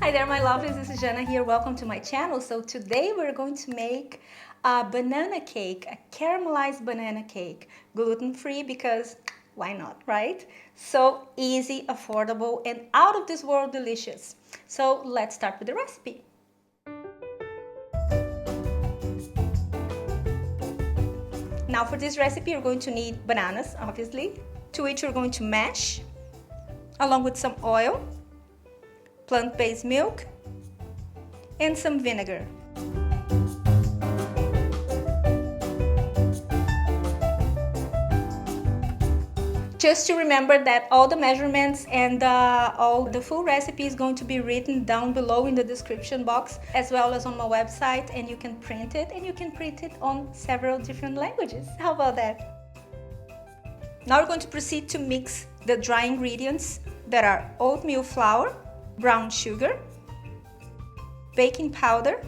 Hi there, my lovelies. This is Jana here. Welcome to my channel. So today we're going to make a banana cake, a caramelized banana cake, gluten-free because why not, right? So easy, affordable, and out of this world delicious. So let's start with the recipe. Now for this recipe, you're going to need bananas, obviously, to which you're going to mash, along with some oil, plant-based milk, and some vinegar. Just to remember that all the measurements and all the full recipe is going to be written down below in the description box, as well as on my website, and you can print it, and you can print it on several different languages. How about that? Now we're going to proceed to mix the dry ingredients that are oatmeal flour, brown sugar, baking powder,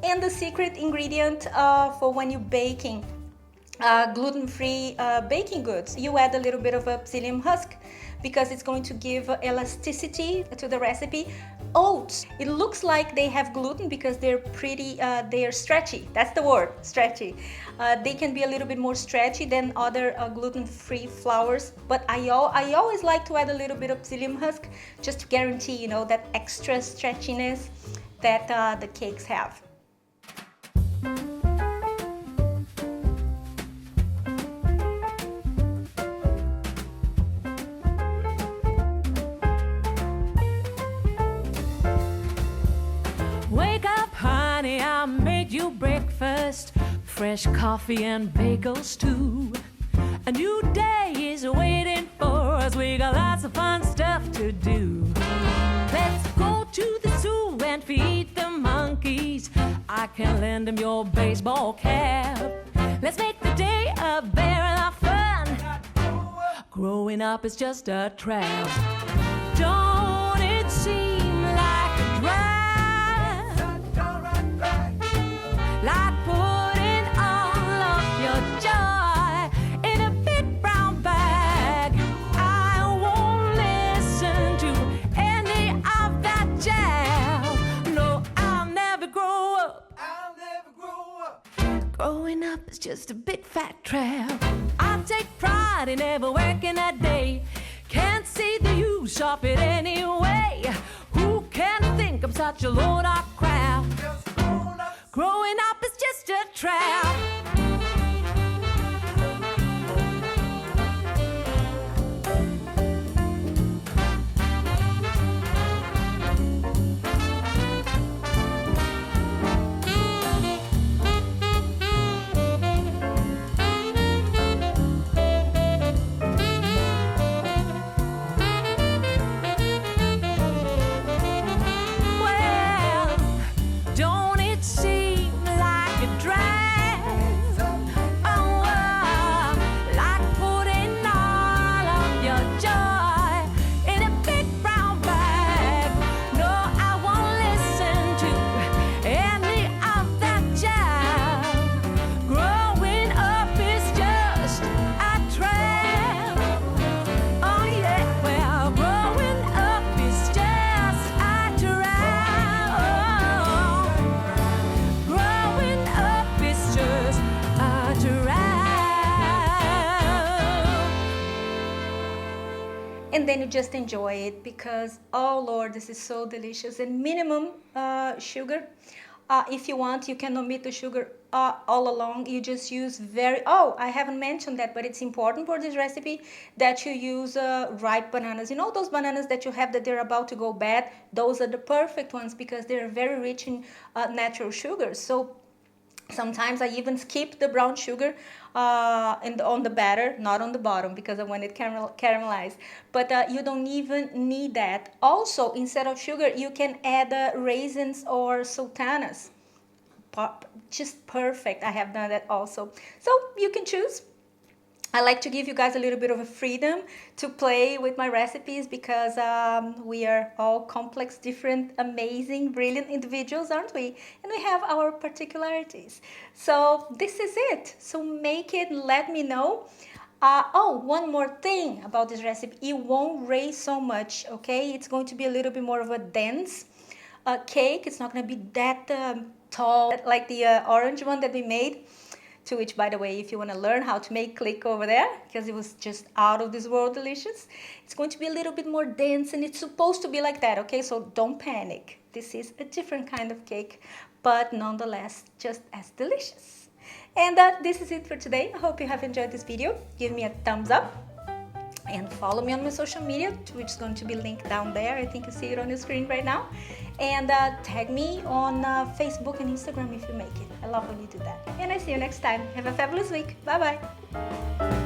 and the secret ingredient for when you're baking gluten-free baking goods. You add a little bit of a psyllium husk because it's going to give elasticity to the recipe. Oats, it looks like they have gluten because they're pretty, they are stretchy. That's the word, stretchy. They can be a little bit more stretchy than other gluten-free flours, but I always like to add a little bit of psyllium husk just to guarantee, you know, that extra stretchiness that the cakes have. Wake up, honey, I made you breakfast, fresh coffee and bagels too. A new day is waiting for us, we got lots of fun stuff to do. Let's go to the zoo and feed the monkeys, I can lend them your baseball cap. Let's make the day a barrel of fun, growing up is just a trap. Don't it seem like a drag? Like putting all of your joy in a big brown bag. I won't listen to any of that jazz. No, I'll never grow up. I'll never grow up. Growing up is just a big fat trap. I take pride in never working a day. Can't see the use of it anyway. Who can think I'm such a load of crap? Growing up is just a trap. Well, don't it seem like a drag? Oh, like putting all of your joy in a big brown bag. No, I won't listen to any of that jazz. Growing up is just a trap. Oh yeah, well, growing up is just a trap. Growing up is just a trap. And then you just enjoy it because, oh Lord, this is so delicious. And minimum sugar. If you want, you can omit the sugar all along. You just use I haven't mentioned that, but it's important for this recipe that you use ripe bananas. You know those bananas that you have that they're about to go bad? Those are the perfect ones because they're very rich in natural sugars. So sometimes I even skip the brown sugar on the batter, not on the bottom because I want it caramelized. But you don't even need that. Also, instead of sugar, you can add raisins or sultanas. Just perfect. I have done that also. So you can choose. I like to give you guys a little bit of a freedom to play with my recipes because we are all complex, different, amazing, brilliant individuals, aren't we? And we have our particularities. So this is it. So make it, let me know. Oh, one more thing about this recipe. It won't raise so much, okay? It's going to be a little bit more of a dense cake. It's not going to be that tall like the orange one that we made. To which, by the way, if you want to learn how to make, click over there because it was just out of this world delicious. It's going to be a little bit more dense and it's supposed to be like that, okay? So don't panic. This is a different kind of cake, but nonetheless, just as delicious. And this is it for today. I hope you have enjoyed this video. Give me a thumbs up and follow me on my social media, which is going to be linked down there. I think you see it on your screen right now. And tag me on Facebook and Instagram if you make it. I love when you do that. And I see you next time. Have a fabulous week. Bye bye.